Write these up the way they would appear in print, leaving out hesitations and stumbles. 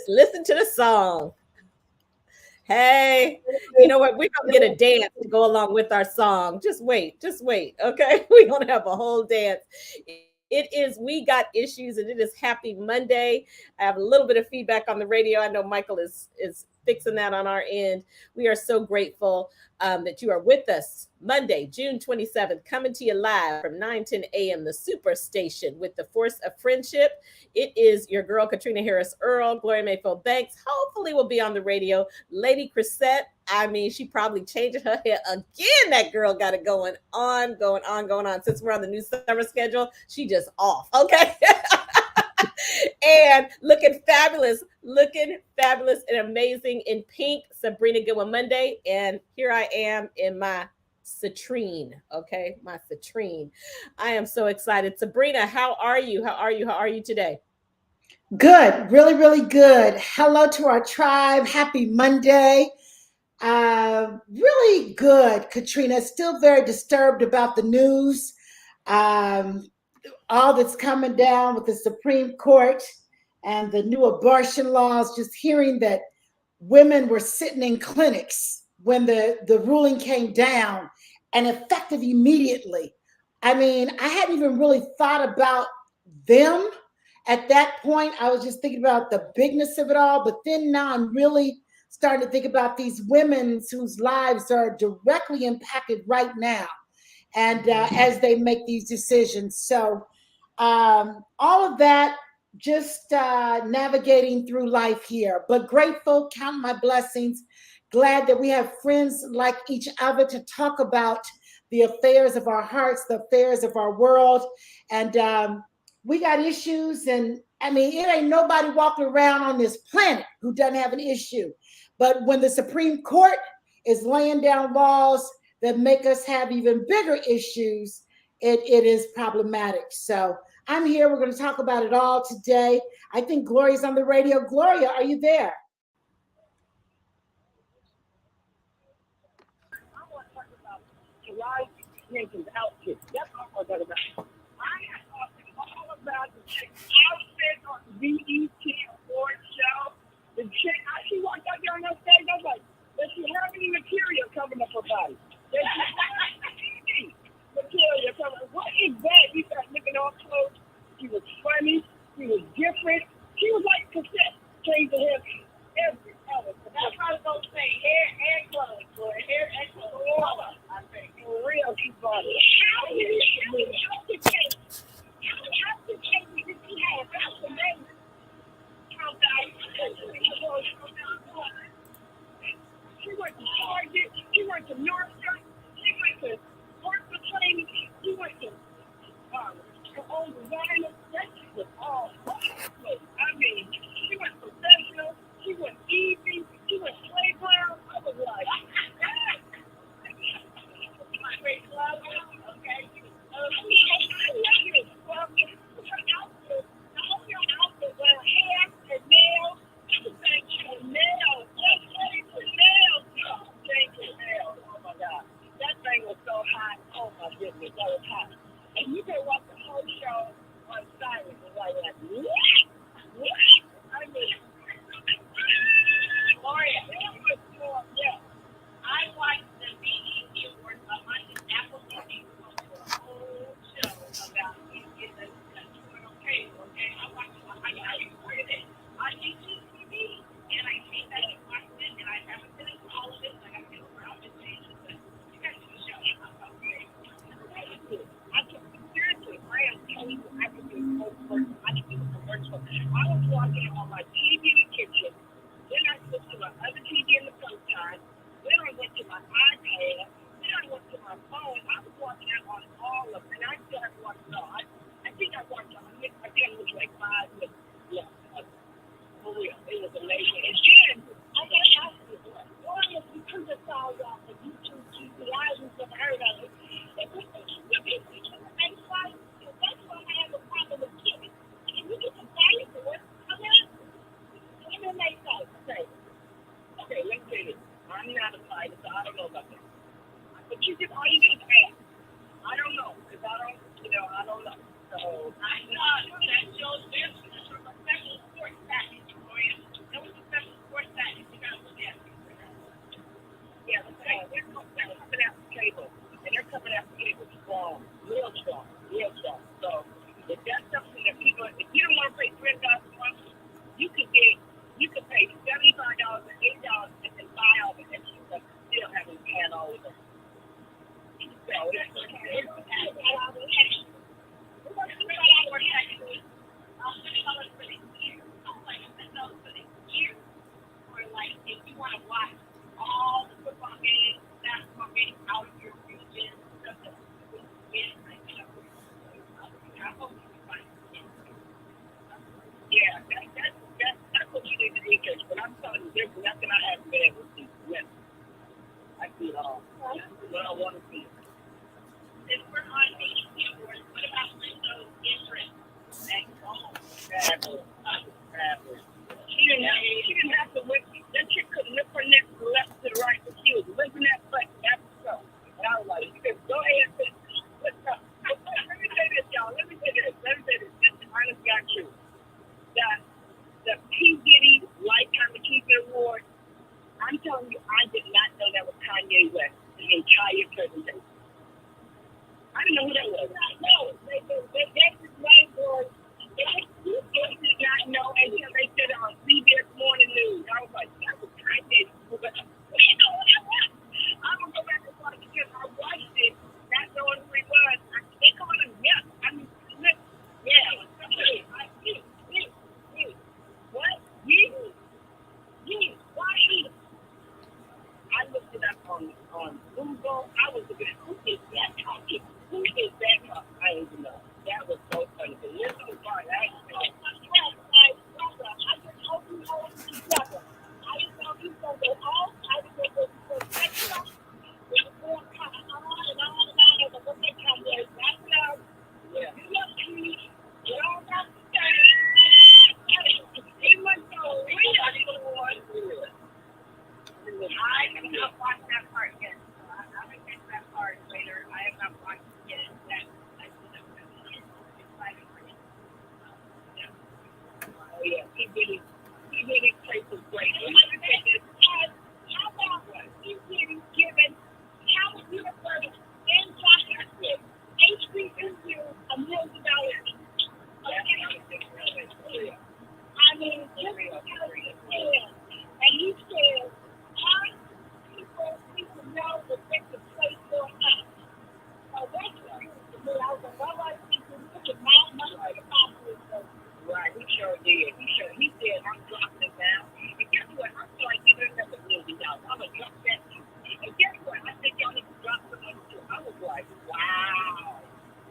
Just listen to the song. Hey, you know what? We're gonna get a dance to go along with our song. Just wait. Okay, we're gonna have a whole dance. It is We Got Issues, and it is Happy Monday. I have a little bit of feedback on the radio. I know Michael is fixing that on our end. We are so grateful that you are with us Monday, June 27th, coming to you live from 9:10 a.m. The Superstation with the Force of Friendship. It is your girl Katrina Harris Earl, Gloria Mayfield Banks. Hopefully, will be on the radio. Lady Chrisette, I mean, she probably changing her hair again. That girl got it going on, going on, going on. Since we're on the new summer schedule, she just off. Okay. And looking fabulous and amazing in pink. Sabrina Goodwin Monday. And here I am in my citrine. Okay. My citrine. I am so excited. Sabrina, how are you? How are you? How are you today? Good, really, really good. Hello to our tribe. Happy Monday. Really good, Katrina. Still very disturbed about the news. Um, all that's coming down with the Supreme Court and the new abortion laws, just hearing that women were sitting in clinics when the ruling came down and effective immediately. I mean, I hadn't even really thought about them at that point. I was just thinking about the bigness of it all, but then now I'm really starting to think about these women whose lives are directly impacted right now, and as they make these decisions. So all of that, just navigating through life here, but grateful, count my blessings. Glad that we have friends like each other to talk about the affairs of our hearts, the affairs of our world. And we got issues. And I mean, it ain't nobody walking around on this planet who doesn't have an issue. But when the Supreme Court is laying down laws that make us have even bigger issues, it is problematic. So I'm here. We're going to talk about it all today. I think Gloria's on the radio. Gloria, are you there? I want to talk about July Jenkins outfit. That's what I want to talk about. I am talking all about the chick outfit on the BET Award show. The chick, she walked out there on that stage. I was like, does she have any material covering up her body? Does she have any material covering? What is that? You start looking all close. She was funny. She was different. She was like cassette. Changed the hair every color. That's why I was going to say hair and clothes. For hair and clothes. I think. For real, she bought it. How did you change? How did you change this hair? That's amazing. She went to Target. She went to Nordstrom. She went to Portland Training. She went to her own designer. That shit was all over the place. I mean, she went professional. She went easy. She went playground. I was like, my great club. Okay. The whole outfit, her hair, her nails. Thank you, nails. Just change her nails. Change her nails. Oh my God. That thing was so hot. Oh my goodness, that was hot. And you can watch the whole show on silent. It's like, what? What? I mean, Gloria, it was more, yeah. I watched the BET Awards on my Apple TV for a whole show about it. It's doing okay, okay? I watched it. I recorded it on YouTube TV, and I came back and watched it, and I haven't finished all of it. Like I said, we're out of changes, but you guys should show me how okay. I took seriously. I am telling you, I could do I could do commercial. I was walking on my TV in the kitchen. Then I switched to my other TV in the sunshine. Then I went to my iPad. Then I went to my phone. I was watching it on all of them. And I still have watched it all. I think I watched it. I think it was like 5 minutes. Yeah. For real. It was amazing. And then I got to ask you, why if you could have saw y'all on YouTube TV, I just never heard of it. That's why I have a problem with kids. If you get to fight for it, come on. MMA fight. Okay, let me tell you. I'm not a fighter, so I don't know about that. But you just, all you do is ask. I don't know, because I don't know. So, I know, that shows this from a special sports package, Gloria. And Like if you want to watch all the football games, basketball games out of your region, stuff that you can get, I hope you can find it. Yeah, that's what you need to research. But I'm telling you, there's nothing I haven't been able to see. Yes, I see it all. What I want to see. Since we're on ADP Awards, what about Rizzo's interest? Fabulous. She didn't have to whip. That chick could lift her neck from the left to the right, but she was lifting that butt. That's so. And I was like, you can go ahead and let's go. Let me say this, y'all. Let me say this. This is honest God truth. The P. Diddy Lifetime Achievement Award, I'm telling you, I did not know that was Kanye West, the entire presentation. I didn't know who that was. No, that's his name was. You did not know until they said it on CBS Morning News. I was like, that was Kanye. We know who that was. I'm going to go back and watch it because I watched it, not knowing who he was. They called him, yeah. I mean, yeah. What? You? Why he? I looked it up on Google. I was looking at who is that talking? Who is that talking? I didn't even know. That was so funny. But you're so funny. I just hope you hold it together. I didn't know he was going to go off. I didn't know he was going to take it off. It was going kind of on and on and on. And when they come there, that's enough. Yeah. You don't have to say it. He must go real. I have not watched that part yet. I will get that part later. I have not watched it yet. Oh yeah, he really played some great. How about what he did given Howard University and Washington HBCU $1 million? I mean, just and he said, people know that they can play for us. So that's what he was to me. I was like, all right, people, look at my money. Right, he sure did. He said, I'm dropping it down. And guess what? I feel like giving another $1 million. I'm going to drop that too. And guess what? I think y'all need to drop some money too. I was like, wow.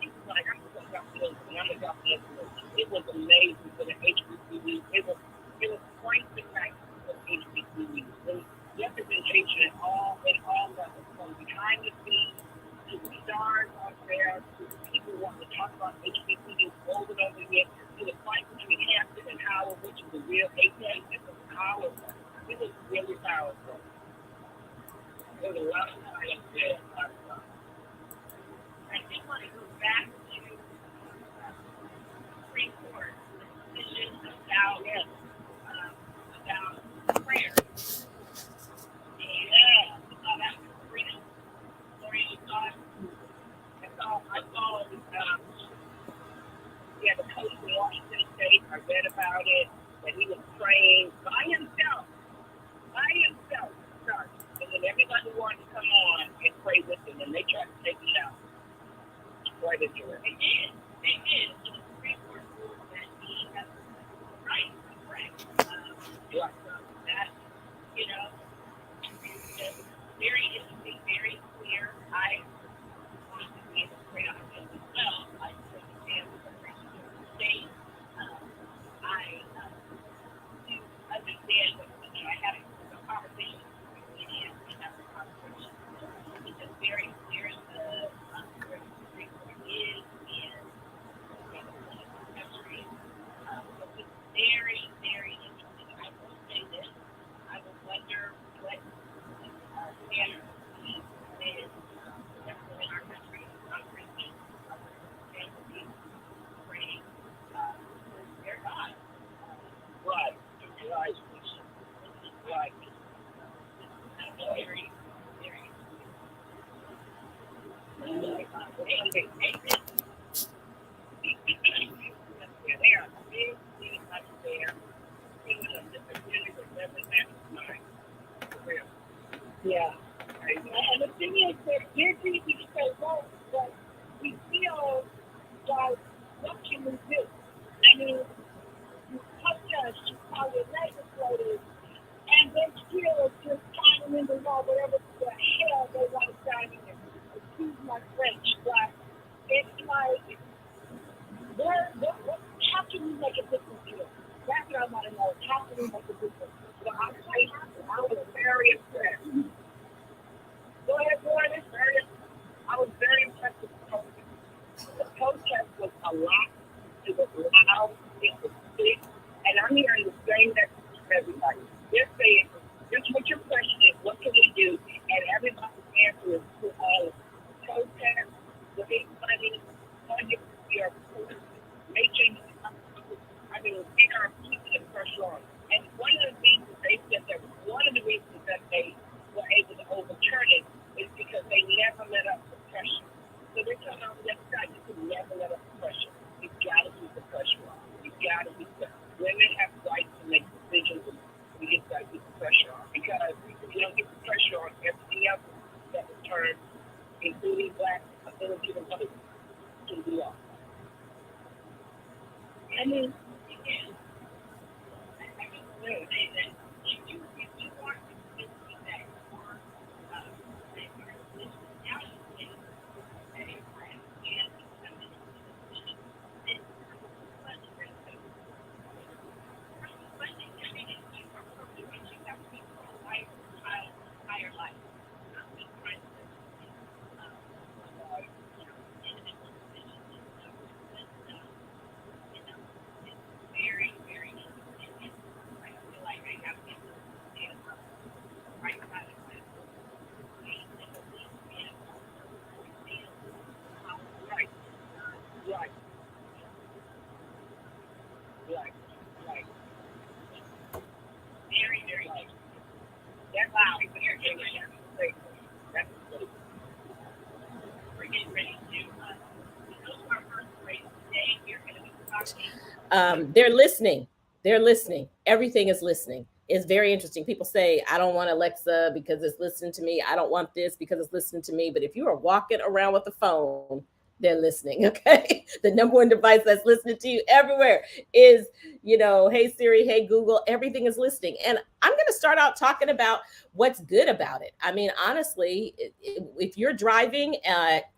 He was like, I'm just going to drop the $1 million. I'm going to drop the $1 million. It was amazing for the HBCU. It was quite the fact of HBCU. The representation at all levels, from behind the scenes to the stars out there, to the people who want to talk about HBCU over and over again, to the fight between Hampton and Howard, which is a real APA. It was powerful. It was really powerful. There was a lot of time there. I did want to go back to Supreme Court decision about prayer. Yeah, that was freedom. Lori, I saw the coach in Washington State. I read about it, that he was praying by himself. And then everybody wanted to come on and pray with him, and they tried to take it out. Right into it. They did. So the Supreme Court ruled that he has the right to pray. Right. That, it's very interesting, very clear. I want to be able to pray on him as well. I understand the state. I do understand that I had a conversation with Indian and have a conversation. It's just very clear where the Supreme Court is in the country. So it's very, very interesting. I will say this. I will wonder what standard he is in our country. Praying their God. Right. Right. Very, very. Yeah. And the thing like they're busy, we can say no, but we feel like, what can we do? I mean, you protest, you call your legislators, and they still just signing in the law, whatever the hell they want to sign in. Excuse my French, but it's like, how can we make a difference here? That's what I want to know. How can we make a difference? So I was very impressed. Go ahead, Gordon. I was very impressed with the protest. The protest was a lot. It was loud. It was big. And I'm hearing the same message from everybody. They're saying, this is what your question is. What can we do? And everybody's answer is to all protest, raise money, funding your making. I mean, they are keeping the pressure on. And one of the things that they said that one of the reasons that they were able to overturn it is because they never let up the pressure. So they're coming out the other side. You can never let up the pressure. You've got to keep the pressure on. You've got to keep the women have the right to make decisions. We just got to keep the pressure on. Because if you don't get the pressure on, everything else that will turn, including black ability to vote, can be lost. I mean, They're listening. They're listening. Everything is listening. It's very interesting. People say, I don't want Alexa because it's listening to me. I don't want this because it's listening to me. But if you are walking around with a phone, they're listening. Okay. The number one device that's listening to you everywhere is, hey Siri, hey Google, everything is listening. And I'm going to start out talking about what's good about it. I mean, honestly, if you're driving,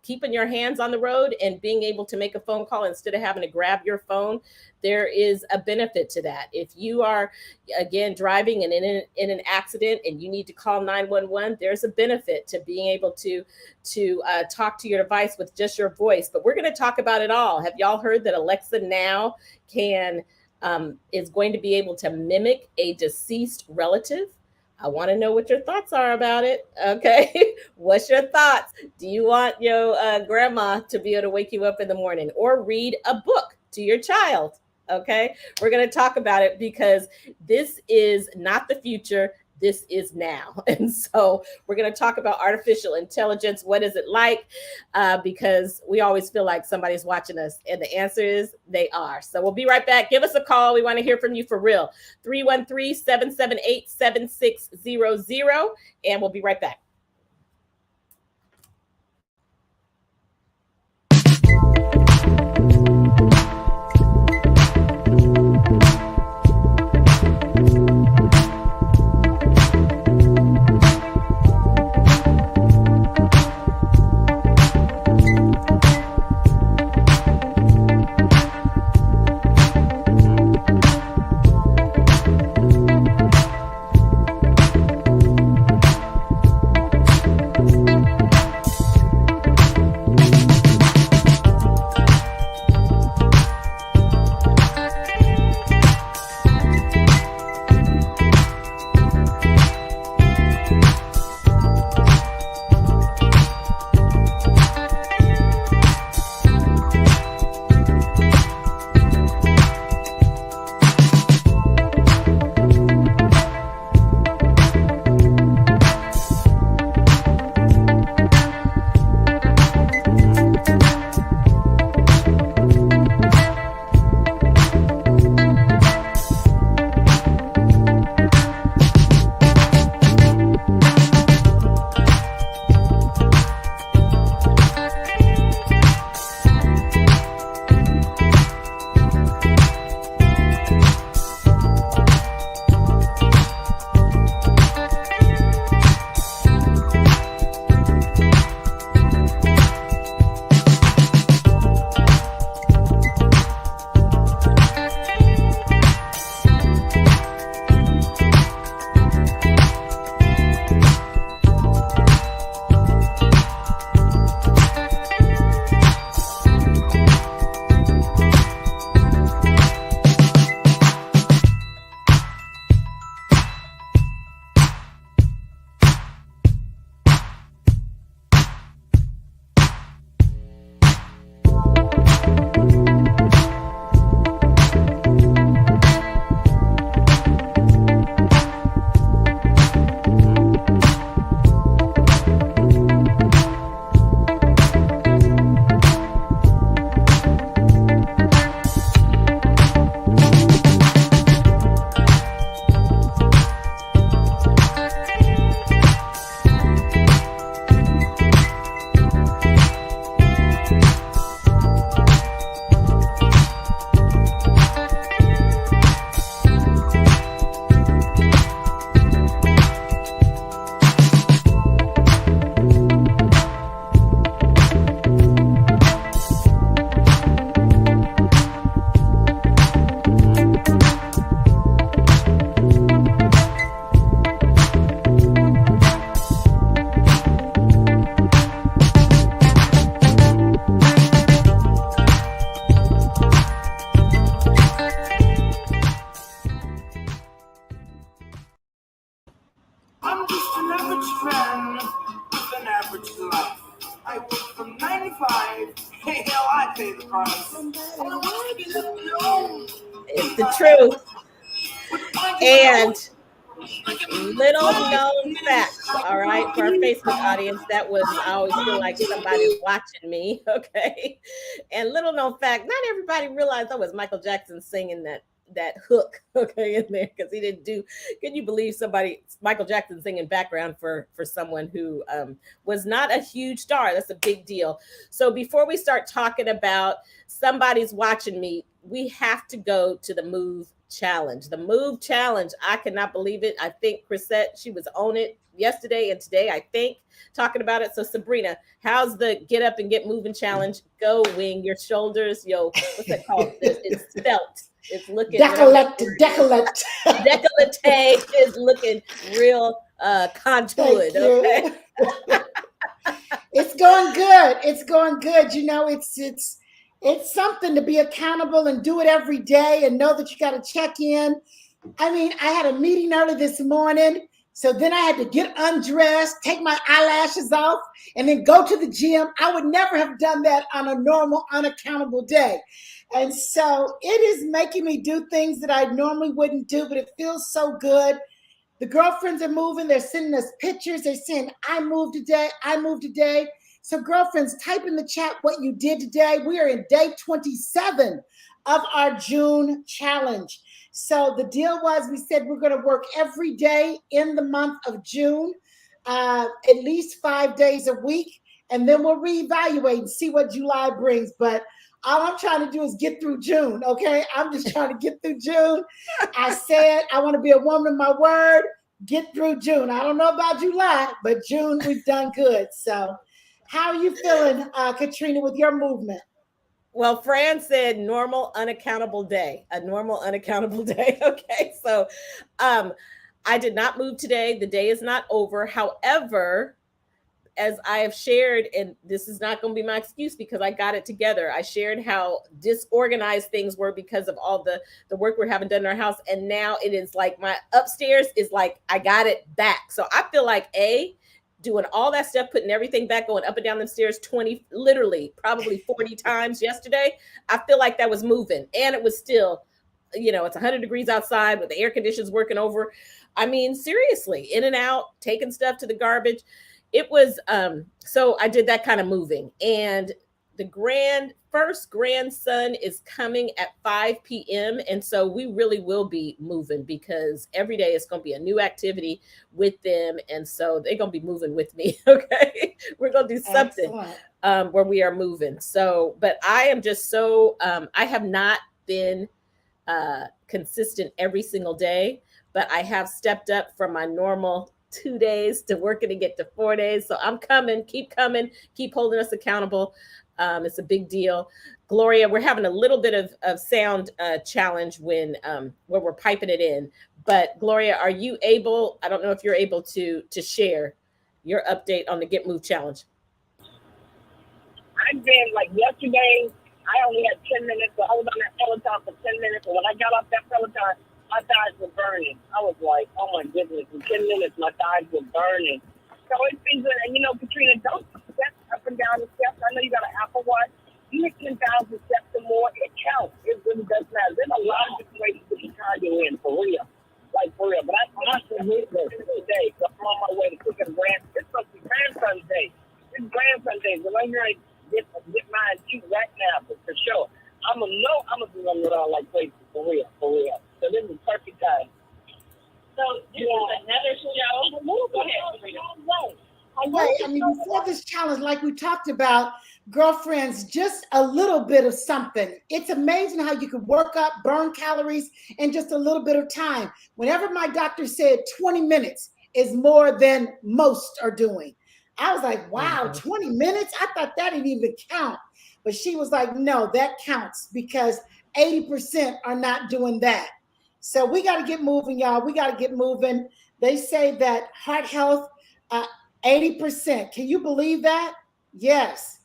keeping your hands on the road and being able to make a phone call instead of having to grab your phone, there is a benefit to that. If you are, again, driving and in an accident and you need to call 911, there's a benefit to being able to talk to your device with just your voice. But we're going to talk about it all. Have y'all heard that Alexa now is going to be able to mimic a deceased relative? I want to know what your thoughts are about it. Okay. What's your thoughts? Do you want your grandma to be able to wake you up in the morning or read a book to your child? Okay. We're going to talk about it because this is not the future. This is now. And so we're going to talk about artificial intelligence. What is it like? Because we always feel like somebody's watching us. And the answer is they are. So we'll be right back. Give us a call. We want to hear from you for real. 313-778-7600. And we'll be right back. Hell, I pay the price. It's the truth. And little known fact, all right, for our Facebook audience, that was, I always feel like somebody's watching me, okay? And little known fact, not everybody realized that was Michael Jackson singing that hook, okay, in there, because he didn't do. Can you believe Michael Jackson singing background for someone who was not a huge star? That's a big deal. So before we start talking about somebody's watching me, we have to go to the Move Challenge. The Move Challenge, I cannot believe it. I think Chrisette, she was on it yesterday and today, I think, talking about it. So Sabrina, how's the Get Up and Get Moving Challenge going? Your shoulders, what's that called? It's svelte. It's looking decollete is looking real contoured. Okay. It's going good. It's going good. You know, it's something to be accountable and do it every day and know that you got to check in. I mean, I had a meeting early this morning, so then I had to get undressed, take my eyelashes off, and then go to the gym. I would never have done that on a normal, unaccountable day. And so it is making me do things that I normally wouldn't do, but it feels so good. The girlfriends are moving. They're sending us pictures. They're saying, I moved today. I moved today. So girlfriends, type in the chat what you did today. We are in day 27 of our June challenge. So the deal was, we said we're going to work every day in the month of June, at least 5 days a week. And then we'll reevaluate and see what July brings. But all I'm trying to do is get through June, okay? I'm just trying to get through June. I said I want to be a woman of my word, get through June. I don't know about July, but June, we've done good. So how are you feeling, Katrina, with your movement? Well, Fran said normal, unaccountable day, a normal, unaccountable day. Okay, so I did not move today. The day is not over. However, as I have shared, and this is not going to be my excuse because I got it together. I shared how disorganized things were because of all the work we're having done in our house. And now it is like my upstairs is like, I got it back. So I feel like doing all that stuff, putting everything back, going up and down the stairs 20, literally probably 40 times yesterday. I feel like that was moving. And it was still, it's 100 degrees outside with the air conditioners working over. I mean, seriously, in and out, taking stuff to the garbage. It was, so I did that kind of moving. And the first grandson is coming at 5 p.m. And so we really will be moving because every day it's going to be a new activity with them. And so they're going to be moving with me. Okay. We're going to do something where we are moving. So, but I am just so, I have not been consistent every single day, but I have stepped up from my normal 2 days to working to get to 4 days. So I'm coming, keep holding us accountable. It's a big deal. Gloria, we're having a little bit of sound challenge when we're piping it in. But Gloria, are you able, I don't know if you're able to share your update on the Get Move Challenge. I've been like yesterday, I only had 10 minutes to hold on that Peloton for 10 minutes. And when I got off that Peloton, my thighs were burning. I was like, oh my goodness, in 10 minutes, my thighs were burning. So it's been good. And Katrina, don't step up and down the steps. I know you got an Apple Watch. You hit 10,000 steps or more, it counts. It really does matter. There's a lot of different ways to put your cardio in, for real. Like, for real. But I'm not going to move this today. So I'm on my way to cooking it's supposed to be grandson day. It's grandson day. So I'm going to get mine too right now, but for sure. I'm going to be running around like crazy, for real. So this is perfect time. So this is another show. Go ahead. Right. I mean, before this challenge, like we talked about, girlfriends, just a little bit of something. It's amazing how you can work up, burn calories in just a little bit of time. Whenever my doctor said 20 minutes is more than most are doing, I was like, wow, 20 minutes? I thought that didn't even count. But she was like, no, that counts because 80% are not doing that. So we got to get moving, y'all. We got to get moving. They say that heart health, 80%. Can you believe that? Yes.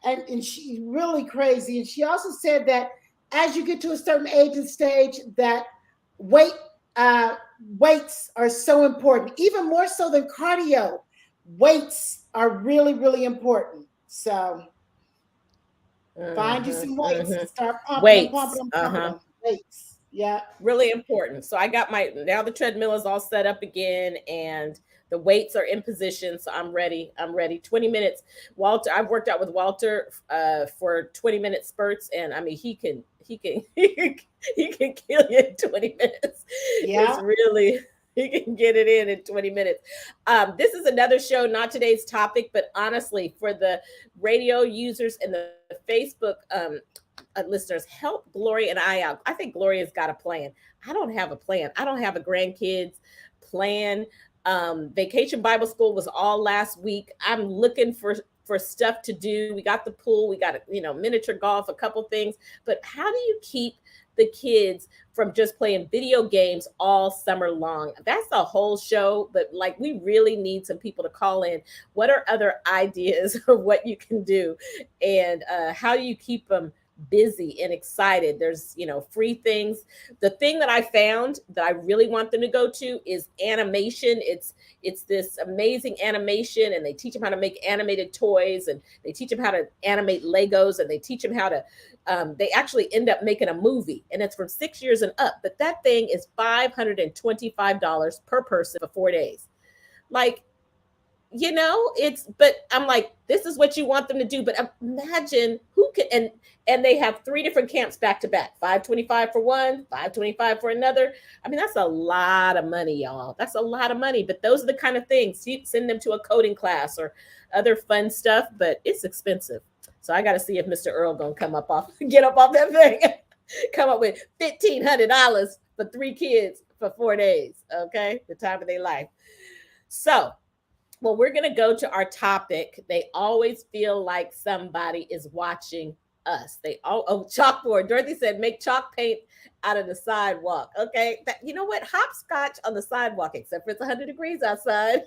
And she's really crazy. And she also said that as you get to a certain age and stage, that weights are so important, even more so than cardio. Weights are really, really important. So Find you some weights and start pumping Weights. them, pumping them. Weights. Yeah. Really important. So I got now the treadmill is all set up again and the weights are in position. So I'm ready. 20 minutes. Walter, I've worked out with Walter for 20-minute spurts. And I mean, he can kill you in 20 minutes. Yeah. It's really, he can get it in 20 minutes. This is another show, not today's topic, but honestly, for the radio users and the Facebook listeners, help Gloria and I out. I think Gloria's got a plan. I don't have a plan. I don't have a grandkids plan. Vacation Bible School was all last week. I'm looking for stuff to do. We got the pool. We got miniature golf, a couple things. But how do you keep the kids from just playing video games all summer long? That's a whole show, but like we really need some people to call in. What are other ideas of what you can do, and how do you keep them busy and excited? There's free things. The thing that I found that I really want them to go to is animation. It's this amazing animation, and they teach them how to make animated toys, and they teach them how to animate Legos, and they teach them how to they actually end up making a movie, and it's from 6 years and up. But that thing is $525 per person for 4 days. Like, but I'm like, this is what you want them to do. But imagine who can, and they have 3 different camps back to back, $525 for one, $525 for another. I mean, that's a lot of money, y'all. That's a lot of money. But those are the kind of things. You send them to a coding class or other fun stuff, but it's expensive. So I got to see if Mr. Earl gonna get up off that thing, come up with $1,500 for 3 kids for 4 days. Okay, the time of their life. So, well, we're gonna go to our topic. They always feel like somebody is watching us. Chalkboard. Dorothy said, make chalk paint out of the sidewalk. Okay, you know what? Hopscotch on the sidewalk, except for it's 100 degrees outside.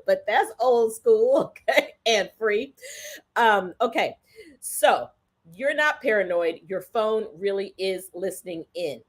But that's old school, okay, and free. Okay, so you're not paranoid. Your phone really is listening in.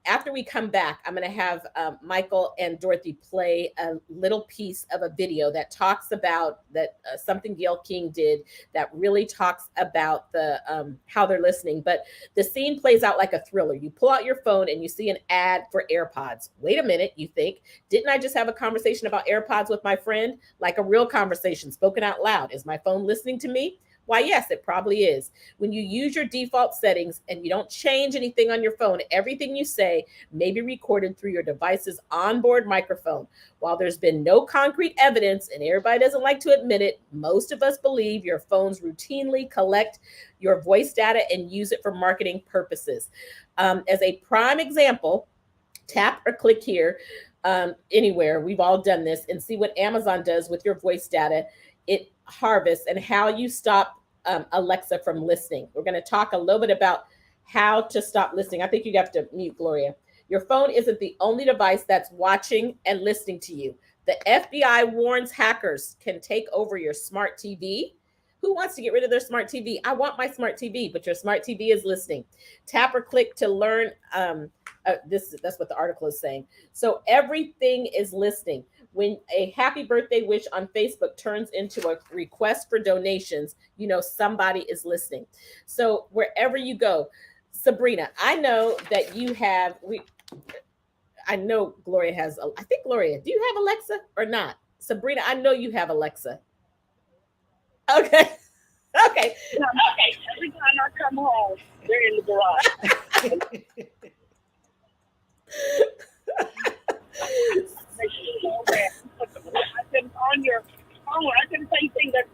After we come back, I'm going to have Michael and Dorothy play a little piece of a video that talks about that something Gayle King did that really talks about the how they're listening. But the scene plays out like a thriller. You pull out your phone and you see an ad for AirPods. Wait a minute, you think, didn't I just have a conversation about AirPods with my friend? Like a real conversation spoken out loud. Is my phone listening to me? Why, yes, it probably is. When you use your default settings and you don't change anything on your phone, everything you say may be recorded through your device's onboard microphone. While there's been no concrete evidence, and everybody doesn't like to admit it, most of us believe your phones routinely collect your voice data and use it for marketing purposes. As a prime example, tap or click here anywhere. We've all done this, and see what Amazon does with your voice data. It harvests and how you stop Alexa from listening. We're going to talk a little bit about how to stop listening. I think you have to mute, Gloria. Your phone isn't the only device that's watching and listening to you. The FBI warns hackers can take over your smart TV. Who wants to get rid of their smart TV? I want my smart TV, but your smart TV is listening. Tap or click to learn. That's what the article is saying. So everything is listening. When a happy birthday wish on Facebook turns into a request for donations, somebody is listening. So wherever you go, Sabrina, I know that you have, I know Gloria has, I think Gloria, do you have Alexa or not? Sabrina, I know you have Alexa. Okay. Okay. Every time I come home, they're in the garage. I said, on your phone. I couldn't say anything that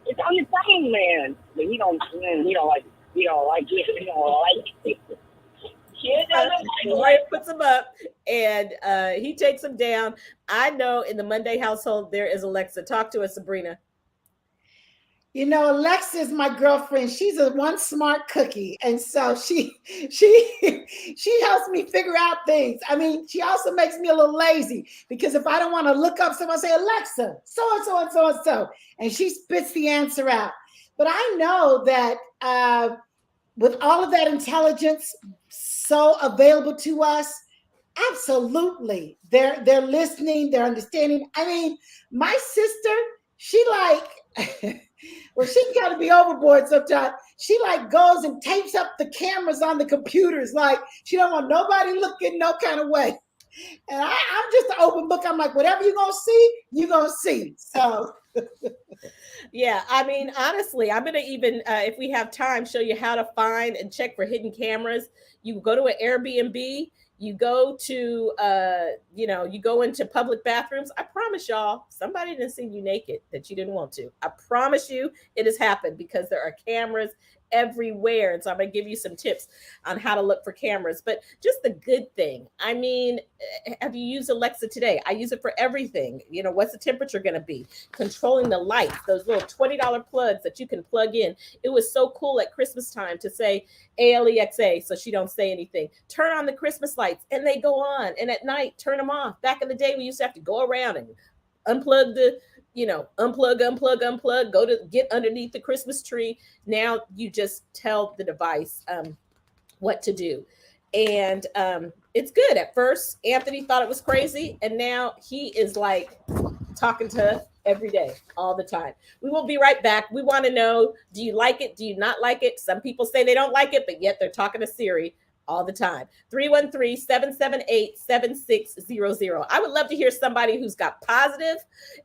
it's on your phone, man. But he don't like it. Gloria puts him up and he takes him down. I know in the Monday household there is Alexa. Talk to us, Sabrina. Alexa is my girlfriend. She's one smart cookie. And so she helps me figure out things. I mean, she also makes me a little lazy because if I don't want to look up someone, say, Alexa, so-and-so and so-and-so. And she spits the answer out. But I know that with all of that intelligence so available to us, absolutely. They're listening, they're understanding. I mean, my sister, she like... Well, she can kind of be overboard sometimes. She like goes and tapes up the cameras on the computers. Like she don't want nobody looking no kind of way. And I'm just an open book. I'm like, whatever you're going to see, you're going to see. So. Yeah, I mean, honestly, I'm going to even, if we have time, show you how to find and check for hidden cameras. You go to an Airbnb, you go to, you go into public bathrooms. I promise y'all, somebody didn't see you naked that you didn't want to. I promise you it has happened because there are cameras everywhere. And so I'm going to give you some tips on how to look for cameras, but just the good thing. I mean, have you used Alexa today? I use it for everything. You know, what's the temperature going to be? Controlling the lights, those little $20 plugs that you can plug in. It was so cool at Christmas time to say Alexa, so she don't say anything. Turn on the Christmas lights and they go on. And at night, turn them off. Back in the day, we used to have to go around and unplug the unplug, go to get underneath the Christmas tree. Now you just tell the device what to do. And it's good. At first, Anthony thought it was crazy. And now he is like talking to every day, all the time. We will be right back. We want to know, do you like it? Do you not like it? Some people say they don't like it, but yet they're talking to Siri all the time. 313-778-7600. I would love to hear somebody who's got positive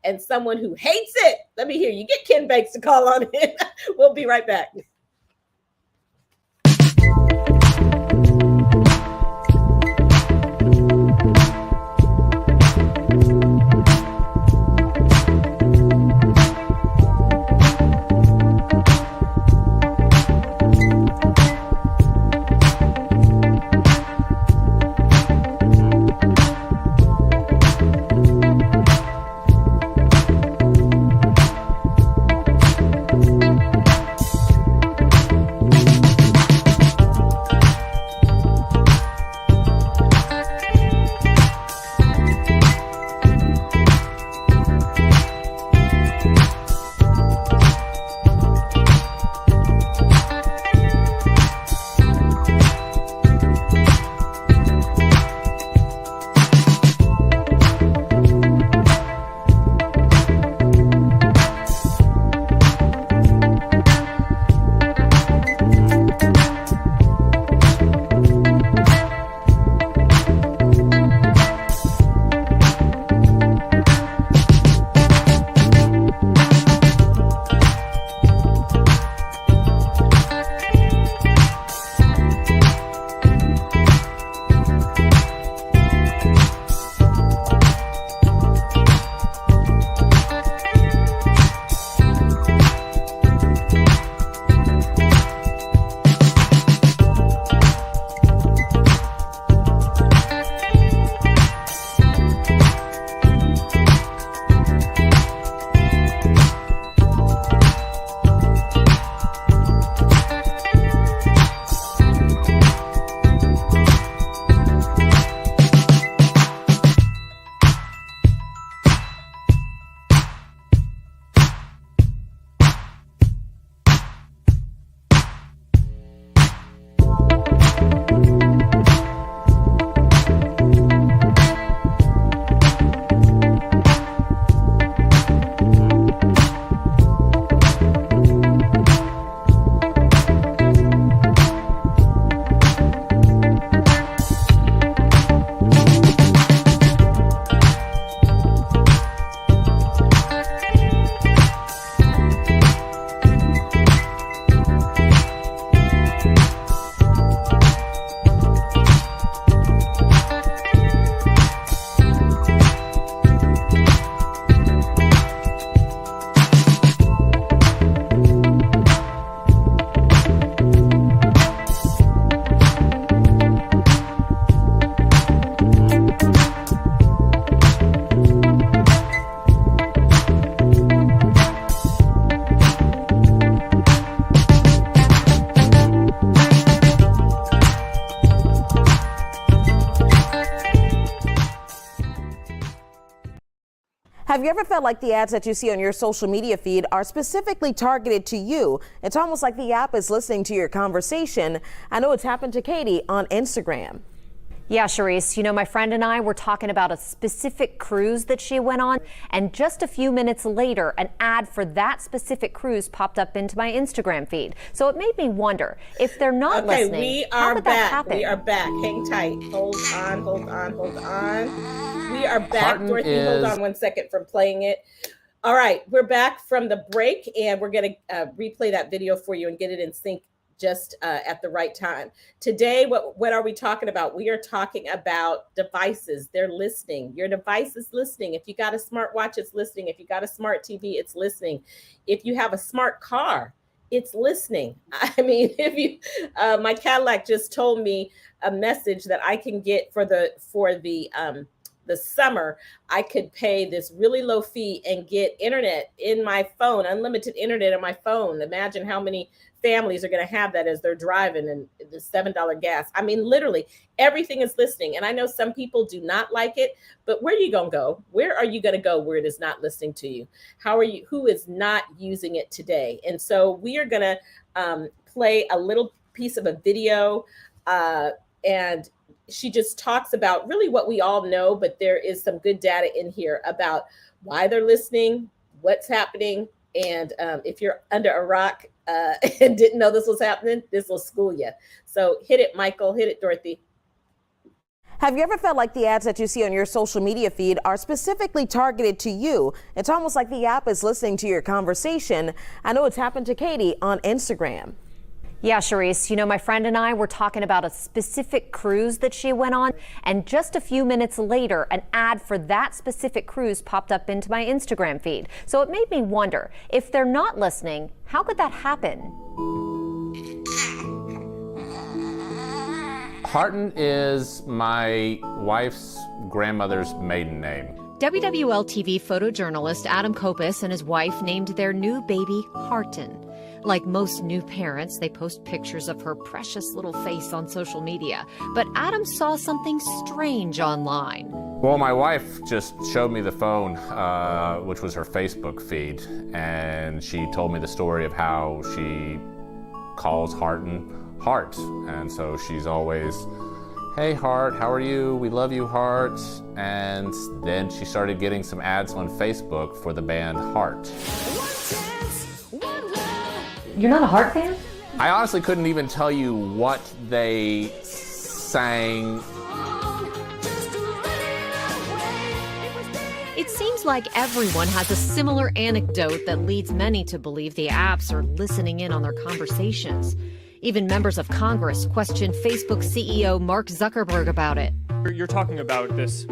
and someone who hates it. Let me hear you. Get Ken Banks to call on in. We'll be right back. Have you ever felt like the ads that you see on your social media feed are specifically targeted to you? It's almost like the app is listening to your conversation. I know it's happened to Katie on Instagram. Yeah, Charisse, you know, my friend and I were talking about a specific cruise that she went on, and just a few minutes later, an ad for that specific cruise popped up into my Instagram feed. So it made me wonder, if they're not listening, we how are could that back. happen? We are back. Hang tight. Hold on, hold on, hold on. We are back. Harton Dorothy, hold on 1 second from playing it. All right, we're back from the break, and we're going to replay that video for you and get it in sync just at the right time. Today, what are we talking about? We are talking about devices. They're listening. Your device is listening. If you got a smartwatch, it's listening. If you got a smart TV, it's listening. If you have a smart car, it's listening. I mean, if you, my Cadillac just told me a message that I can get for the summer. I could pay this really low fee and get internet in my phone, unlimited internet on my phone. Imagine how many families are going to have that as they're driving, and the $7 gas. I mean, literally everything is listening. And I know some people do not like it, but where are you going to go? Where are you going to go where it is not listening to you? Who is not using it today? And so we are going to play a little piece of a video, and she just talks about really what we all know, but there is some good data in here about why they're listening, what's happening. And if you're under a rock and didn't know this was happening, this will school you. So hit it, Michael. Hit it, Dorothy. Have you ever felt like the ads that you see on your social media feed are specifically targeted to you? It's almost like the app is listening to your conversation. I know it's happened to Katie on Instagram. Yeah, Charisse, you know, my friend and I were talking about a specific cruise that she went on, and just a few minutes later, an ad for that specific cruise popped up into my Instagram feed. So it made me wonder, if they're not listening, how could that happen? Harton is my wife's grandmother's maiden name. WWL-TV photojournalist Adam Kopis and his wife named their new baby Harton. Like most new parents, they post pictures of her precious little face on social media. But Adam saw something strange online. Well, my wife just showed me the phone, which was her Facebook feed, and she told me the story of how she calls Harton Hart. And so she's always, "Hey Hart, how are you? We love you, Hart." And then she started getting some ads on Facebook for the band Heart. You're not a Heart fan? I honestly couldn't even tell you what they sang. It seems like everyone has a similar anecdote that leads many to believe the apps are listening in on their conversations. Even members of Congress questioned Facebook CEO Mark Zuckerberg about it. You're talking about this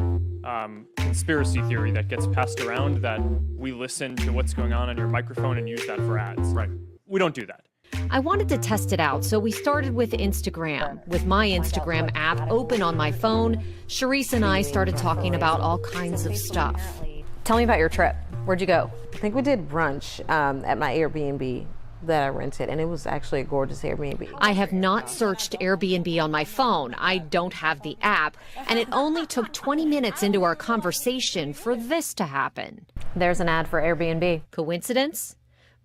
conspiracy theory that gets passed around, that we listen to what's going on your microphone and use that for ads. Right. We don't do that. I wanted to test it out, so we started with Instagram. With my Instagram app open on my phone, Charisse and I started talking about all kinds of stuff. Tell me about your trip. Where'd you go? I think we did brunch at my Airbnb that I rented, and it was actually a gorgeous Airbnb. I have not searched Airbnb on my phone. I don't have the app, and it only took 20 minutes into our conversation for this to happen. There's an ad for Airbnb. Coincidence?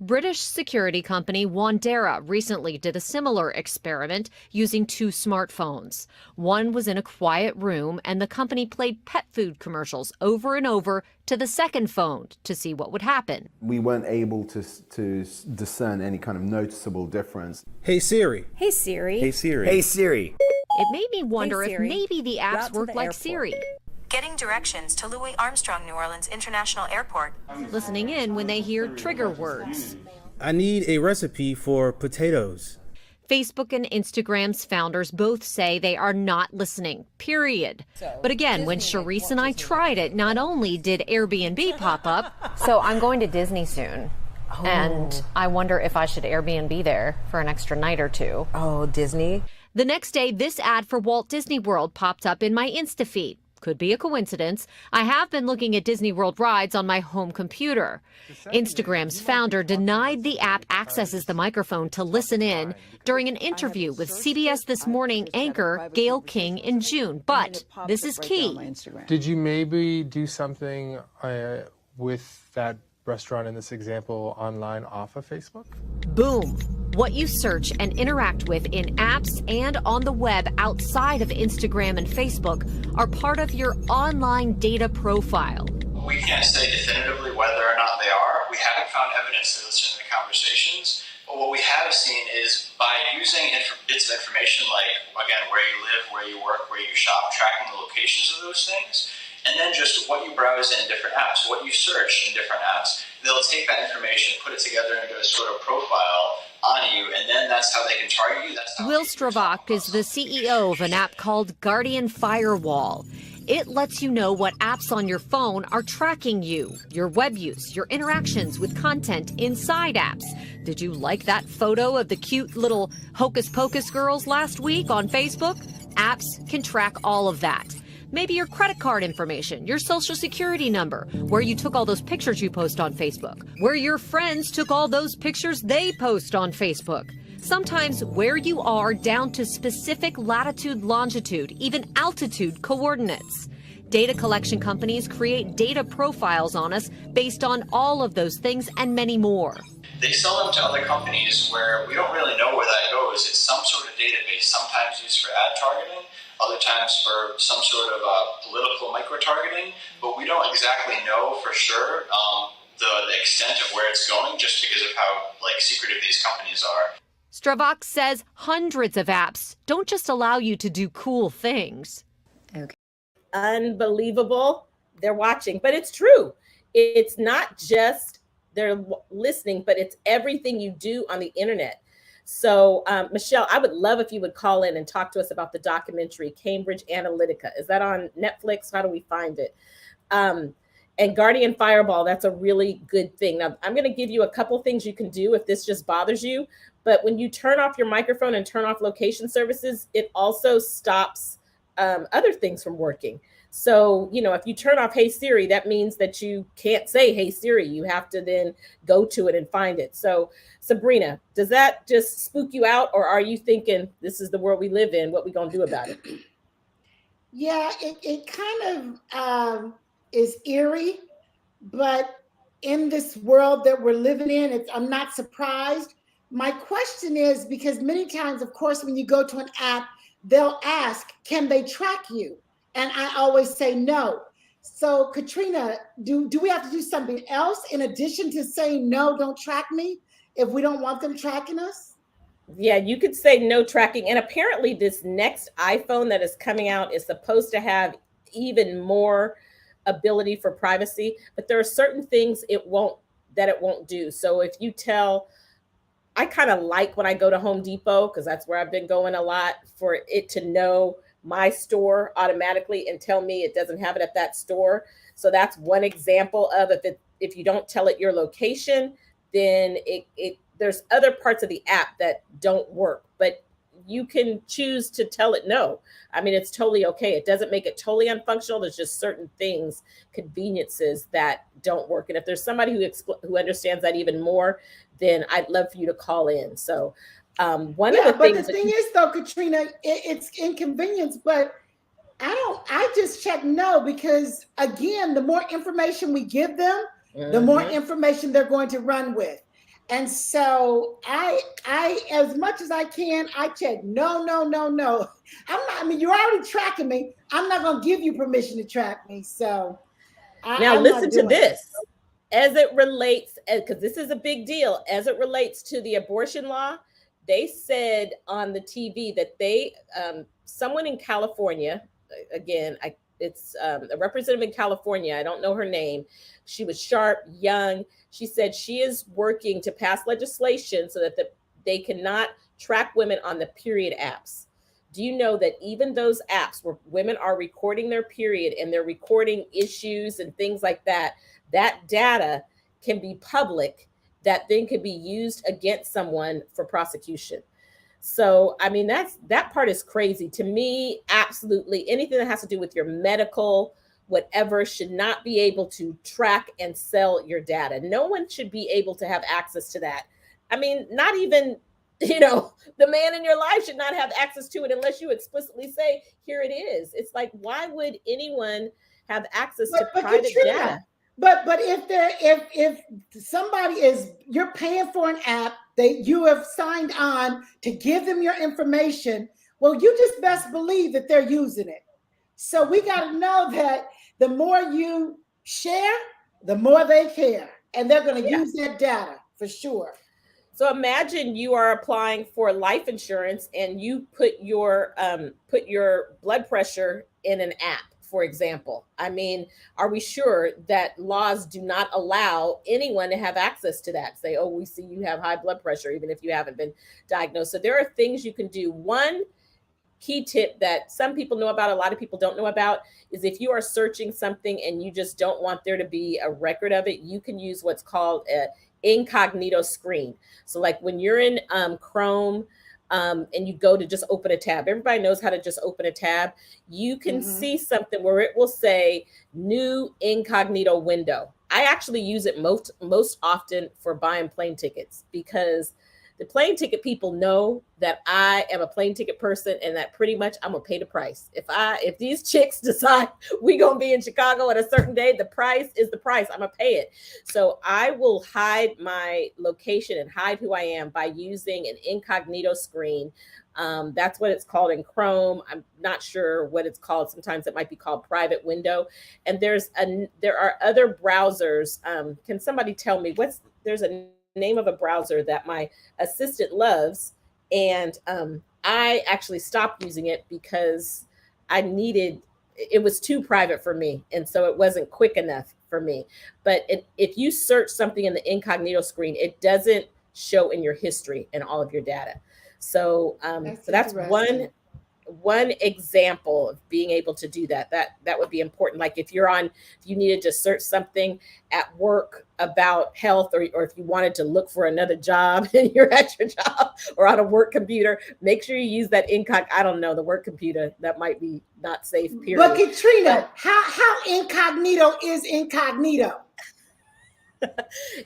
British security company Wandera recently did a similar experiment using two smartphones. One was in a quiet room, and the company played pet food commercials over and over to the second phone to see what would happen. We weren't able to discern any kind of noticeable difference. Hey Siri. Hey Siri. Hey Siri. Hey Siri. It made me wonder if Siri. maybe the apps Route to work the like airport. Siri, Getting directions to Louis Armstrong New Orleans International Airport. listening in when they hear trigger words. I need a recipe for potatoes. Facebook and Instagram's founders both say they are not listening, period. But again, when Charisse and I tried it, not only did Airbnb pop up. So I'm going to Disney soon. And I wonder if I should Airbnb there for an extra night or two. Oh, Disney. The next day, this ad for Walt Disney World popped up in my Insta feed. Could be a coincidence. I have been looking at Disney World rides on my home computer. Instagram's founder denied the app accesses the microphone to listen in during an interview with CBS This Morning anchor Gayle King in June. But this is key. Did you maybe do something with that restaurant in this example online off of Facebook? Boom. What you search and interact with in apps and on the web outside of Instagram and Facebook are part of your online data profile. We can't say definitively whether or not they are. We haven't found evidence to listen to the conversations. But what we have seen is by using bits of information like, again, where you live, where you work, where you shop, tracking the locations of those things, and then just what you browse in different apps, what you search in different apps, they'll take that information, put it together into a sort of profile on you, and then that's how they can target you. That's how Will Stravak is the CEO of an app called Guardian Firewall. It lets you know what apps on your phone are tracking you, your web use, your interactions with content inside apps. Did you like that photo of the cute little Hocus Pocus girls last week on Facebook? Apps can track all of that. Maybe your credit card information, your social security number, where you took all those pictures you post on Facebook, where your friends took all those pictures they post on Facebook. Sometimes where you are down to specific latitude, longitude, even altitude coordinates. Data collection companies create data profiles on us based on all of those things and many more. they sell them to other companies where we don't really know where that goes. It's some sort of database, sometimes used for ad targeting, other times for some sort of political micro-targeting, but we don't exactly know for sure the extent of where it's going just because of how secretive these companies are. Stravak says hundreds of apps don't just allow you to do cool things. Okay. Unbelievable. They're watching, but it's true. It's not just they're listening, but it's everything you do on the internet. So, Michelle, I would love if you would call in and talk to us about the documentary Cambridge Analytica. Is that on Netflix? How do we find it? And Guardian Firewall, that's a really good thing. Now, I'm going to give you a couple things you can do if this just bothers you. But when you turn off your microphone and turn off location services, it also stops other things from working. So, if you turn off Hey Siri, that means that you can't say Hey Siri. You have to then go to it and find it. So, Sabrina, does that just spook you out, or are you thinking this is the world we live in? What we gonna do about it? Yeah, it kind of is eerie, but in this world that we're living in, I'm not surprised. My question is, because many times, of course, when you go to an app, they'll ask, can they track you? And I always say no. So Katrina, do we have to do something else in addition to saying no, don't track me, if we don't want them tracking us? Yeah, you could say no tracking. And apparently this next iPhone that is coming out is supposed to have even more ability for privacy, but there are certain things it won't do. So if you tell, I kind of like when I go to Home Depot, because that's where I've been going a lot, for it to know my store automatically and tell me it doesn't have it at that store. So that's one example of if you don't tell it your location, then there's other parts of the app that don't work, but you can choose to tell it no. I mean, it's totally okay. It doesn't make it totally unfunctional. There's just certain things, conveniences that don't work. And if there's somebody who understands that even more, then I'd love for you to call in. So but the thing is though, Katrina, it's inconvenience, but I just check no, because again, the more information we give them, the more information they're going to run with. And so I as much as I can, I check no. You're already tracking me. I'm not going to give you permission to track me. So I'm listen to this. As it relates, because this is a big deal, as it relates to the abortion law, they said on the TV that someone in California, again, it's a representative in California, I don't know her name. She was sharp, young. She said she is working to pass legislation so that they cannot track women on the period apps. Do you know that even those apps where women are recording their period and they're recording issues and things like that, that data can be public, that then could be used against someone for prosecution. So, I mean, that part is crazy. To me, absolutely anything that has to do with your medical, whatever, should not be able to track and sell your data. No one should be able to have access to that. I mean, not even, the man in your life should not have access to it unless you explicitly say, here it is. It's like, why would anyone have access to private data? But if somebody you're paying for an app that you have signed on to give them your information, well, you just best believe that they're using it. So we got to know that the more you share, the more they care, and they're going to use that data for sure. So imagine you are applying for life insurance and you put your blood pressure in an app, for example. I mean, are we sure that laws do not allow anyone to have access to that? Say, oh, we see you have high blood pressure, even if you haven't been diagnosed. So there are things you can do. One key tip that some people know about, a lot of people don't know about, is if you are searching something and you just don't want there to be a record of it, you can use what's called an incognito screen. So like when you're in Chrome, and you go to just open a tab. Everybody knows how to just open a tab. You can see something where it will say new incognito window. I actually use it most often for buying plane tickets, because the plane ticket people know that I am a plane ticket person and that pretty much I'm gonna pay the price. If these chicks decide we gonna be in Chicago at a certain day, the price is the price. I'm gonna pay it. So I will hide my location and hide who I am by using an incognito screen. That's what it's called in Chrome. I'm not sure what it's called. Sometimes it might be called private window. And there are other browsers. Can somebody tell me there's a name of a browser that my assistant loves, and I actually stopped using it because it was too private for me, and so it wasn't quick enough for me. But if you search something in the incognito screen, it doesn't show in your history and all of your data. So that's one example of being able to do that. That would be important. Like if you needed to search something at work about health, or if you wanted to look for another job and you're at your job or on a work computer, make sure you use that the work computer. That might be not safe, period. But Katrina, how incognito is incognito?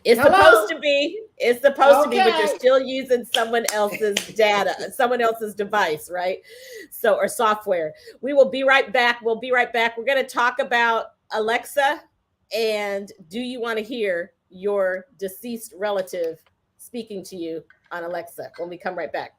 It's supposed to be, but you're still using someone else's data, someone else's device, right? So, or software. We will be right back. We're going to talk about Alexa, and do you want to hear your deceased relative speaking to you on Alexa when we come right back.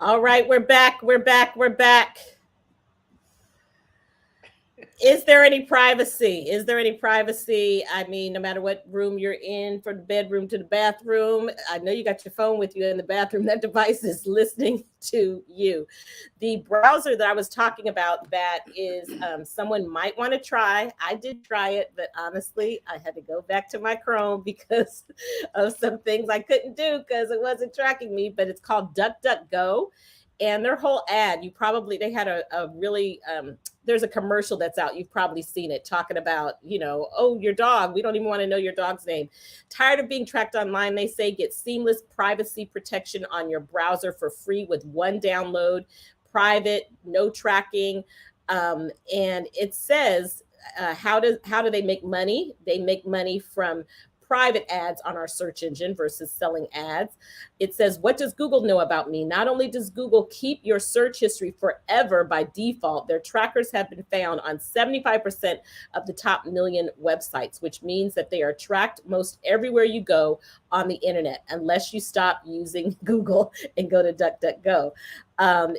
All right, we're back. We're back. We're back. Is there any privacy? Is there any privacy? I mean, no matter what room you're in, from the bedroom to the bathroom, I know you got your phone with you in the bathroom. That device is listening to you. The browser that I was talking about, that is someone might want to try. I did try it, but honestly, I had to go back to my Chrome because of some things I couldn't do because it wasn't tracking me. But it's called DuckDuckGo. And their whole ad, they had a really, there's a commercial that's out. You've probably seen it talking about, oh, your dog. We don't even want to know your dog's name. Tired of being tracked online, they say, get seamless privacy protection on your browser for free with one download, private, no tracking. And it says, how do they make money? They make money from private ads on our search engine versus selling ads. It says, what does Google know about me? Not only does Google keep your search history forever by default, their trackers have been found on 75% of the top million websites, which means that they are tracked most everywhere you go on the internet, unless you stop using Google and go to DuckDuckGo.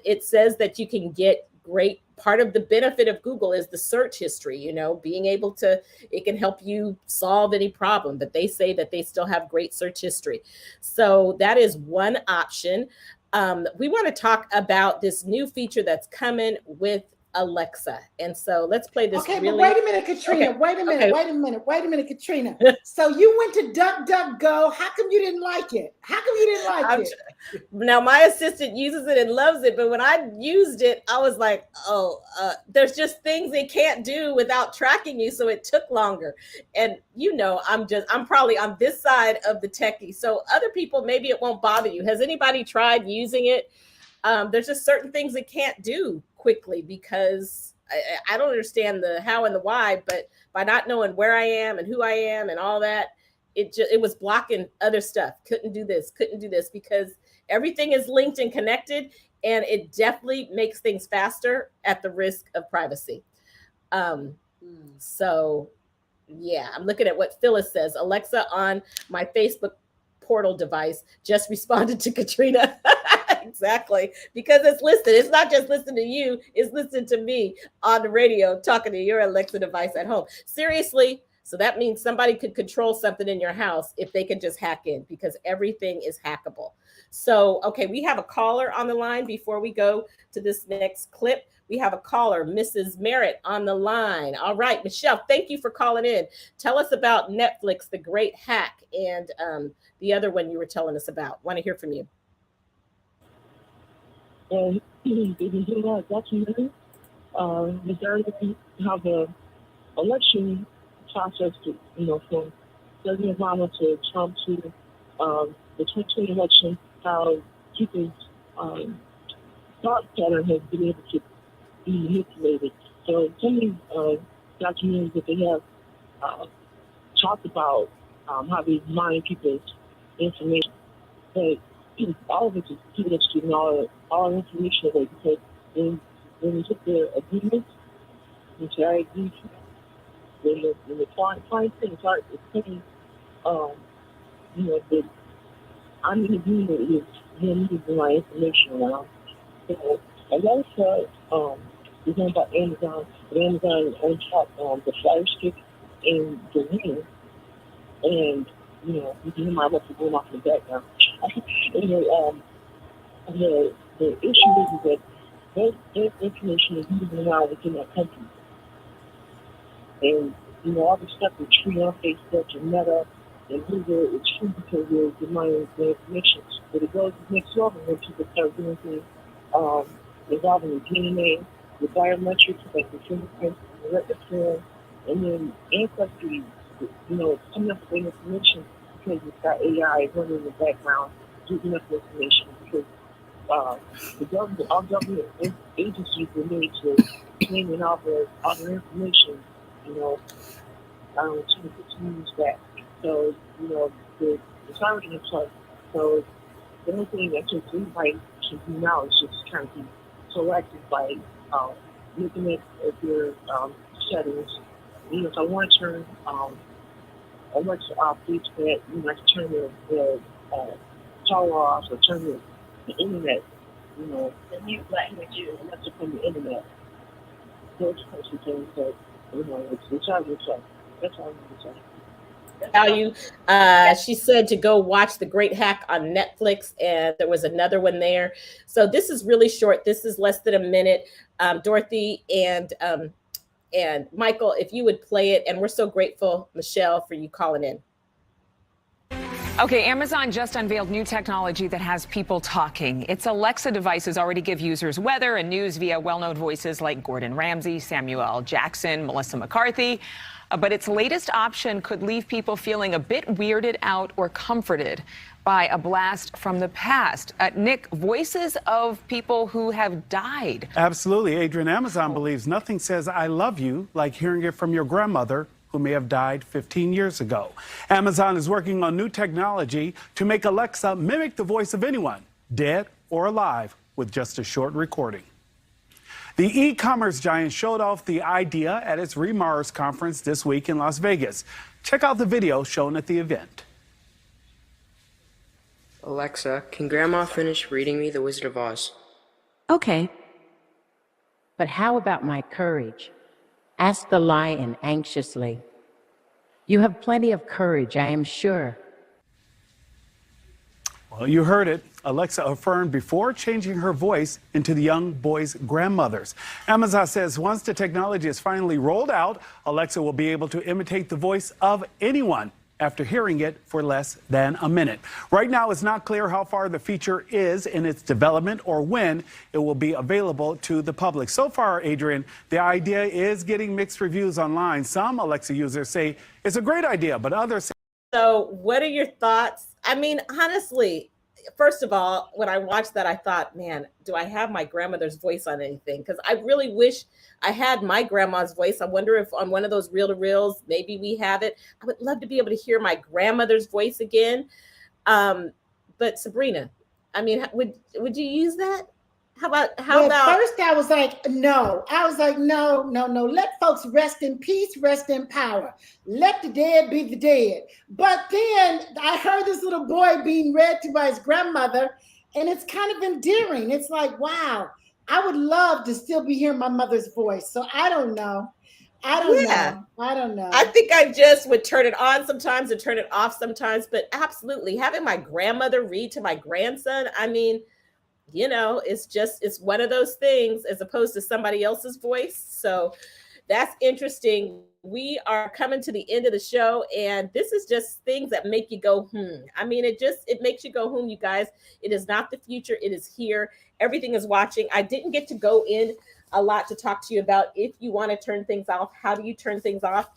It says that you can get great. Part of the benefit of Google is the search history, being able to, it can help you solve any problem, but they say that they still have great search history. So that is one option. We want to talk about this new feature that's coming with Alexa. And so let's play this. Okay, but wait a minute, Katrina. Okay. Wait a minute, Katrina. So you went to DuckDuckGo. How come you didn't like it? Now my assistant uses it and loves it, but when I used it, I was like, there's just things they can't do without tracking you, so it took longer. And I'm probably on this side of the techie, so other people, maybe it won't bother you. Has anybody tried using it? There's just certain things it can't do quickly because I don't understand the how and the why, but by not knowing where I am and who I am and all that, it was blocking other stuff. Couldn't do this because everything is linked and connected, and it definitely makes things faster at the risk of privacy. So yeah, I'm looking at what Phyllis says. Alexa on my Facebook portal device just responded to Katrina. Exactly, because it's listening. It's not just listening to you, it's listening to me on the radio talking to your Alexa device at home. Seriously. So that means somebody could control something in your house if they can just hack in, because everything is hackable. So, okay, we have a caller on the line before we go to this next clip. We have a caller, Mrs. Merritt, on the line. All right, Michelle, thank you for calling in. Tell us about Netflix, The Great Hack, and the other one you were telling us about. Want to hear from you. Did you hear that documentary regarding how the election process, from President Obama to Trump to the 2020 election, how people's thought pattern has been able to be manipulated. So some of these documentaries that they have talked about how they mine people's information, but all of it is people that's giving all information away, because when we took their agreements, which I agree to, when the client things are, it's saying, that I'm in agreement with him using my information around. So I also we know about Amazon, but Amazon owns the Fire Stick and the Ring, and you can hear my record going off in the background. And the issue is that their information is moving around within that country. And, all the stuff with Tree on Facebook and Meta and Google, it's true because they're mining the information. But it goes next level when people start doing things involving the DNA, the biometrics, like the fingerprints, the record form, and then ancestry, it's coming up with information because it's got AI running in the background, giving us information because our government agencies were made to claim in all their information, 2 years back. So, it's already in place. So the only thing that anybody should do now is just kind of be proactive by looking at your settings. If I want to turn Alexa off, please I can turn the power off or turn the internet the new languages, Alexa from the internet. Those types of things that, it's out of itself. That's all I'm going to say. Value. She said to go watch The Great Hack on Netflix, and there was another one there. So this is really short. This is less than a minute. Dorothy and Michael, if you would play it, and we're so grateful, Michelle, for you calling in. Okay, Amazon just unveiled new technology that has people talking. Its Alexa devices already give users weather and news via well-known voices like Gordon Ramsay, Samuel L. Jackson, Melissa McCarthy. But its latest option could leave people feeling a bit weirded out or comforted by a blast from the past. Nick, voices of people who have died. Absolutely. Adrian, Amazon believes nothing says I love you like hearing it from your grandmother, who may have died 15 years ago. Amazon is working on new technology to make Alexa mimic the voice of anyone, dead or alive, with just a short recording. The e-commerce giant showed off the idea at its Remars conference this week in Las Vegas. Check out the video shown at the event. Alexa, can Grandma finish reading me The Wizard of Oz? Okay. But how about my courage? Asked the lion anxiously. You have plenty of courage, I am sure. Well, you heard it. Alexa affirmed before changing her voice into the young boy's grandmother's. Amazon says once the technology is finally rolled out, Alexa will be able to imitate the voice of anyone after hearing it for less than a minute. Right now, it's not clear how far the feature is in its development or when it will be available to the public. So far, Adrian, the idea is getting mixed reviews online. Some Alexa users say it's a great idea, but others say. So what are your thoughts? I mean, honestly, first of all, when I watched that, I thought, man, do I have my grandmother's voice on anything? Because I really wish I had my grandma's voice. I wonder if on one of those reel-to-reels, maybe we have it. I would love to be able to hear my grandmother's voice again. But Sabrina, I mean, would you use that? How about first I was like, no. I was like, no. Let folks rest in peace, rest in power. Let the dead be the dead. But then I heard this little boy being read to by his grandmother, and it's kind of endearing. It's like, wow, I would love to still be hearing my mother's voice. So I don't know. I don't know. I think I just would turn it on sometimes and turn it off sometimes. But absolutely, having my grandmother read to my grandson, I mean, you know, it's one of those things as opposed to somebody else's voice. So that's interesting. We are coming to the end of the show, and this is just things that make you go, I mean, it makes you go, you guys. It is not the future. It is here. Everything is watching. I didn't get to go in a lot to talk to you about if you want to turn things off. How do you turn things off?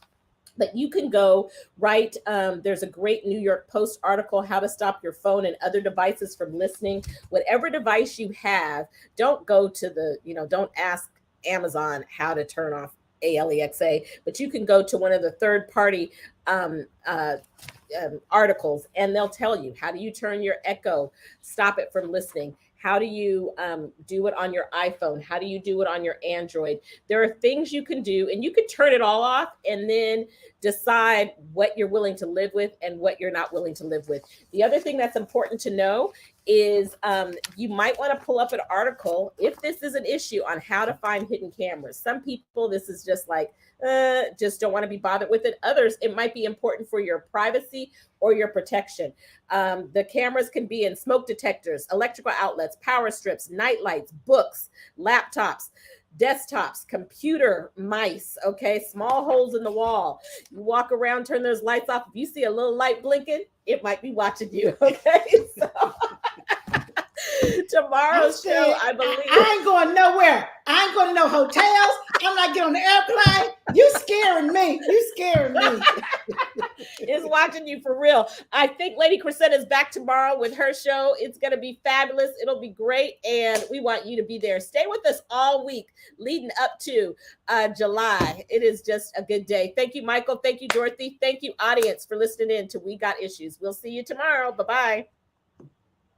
But you can go right. There's a great New York Post article, how to stop your phone and other devices from listening. Whatever device you have, don't go to don't ask Amazon how to turn off Alexa, but you can go to one of the third-party articles, and they'll tell you, how do you turn your Echo, stop it from listening? How do you do it on your iPhone? How do you do it on your Android? There are things you can do, and you can turn it all off and then decide what you're willing to live with and what you're not willing to live with. The other thing that's important to know is you might want to pull up an article if this is an issue on how to find hidden cameras. Some people, this is just like, just don't want to be bothered with it. Others, it might be important for your privacy or your protection. The cameras can be in smoke detectors, electrical outlets, power strips, night lights, books, laptops, desktops, computer mice, okay? Small holes in the wall. You walk around, turn those lights off. If you see a little light blinking, it might be watching you, okay? So tomorrow's show, I believe. I ain't going nowhere. I ain't going to no hotels. I'm not getting on the airplane. You scaring me. It's watching you for real. I think Lady Crescenta is back tomorrow with her show. It's going to be fabulous. It'll be great. And we want you to be there. Stay with us all week leading up to July. It is just a good day. Thank you, Michael. Thank you, Dorothy. Thank you, audience, for listening in to We Got Issues. We'll see you tomorrow. Bye-bye.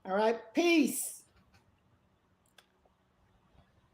All right. Peace.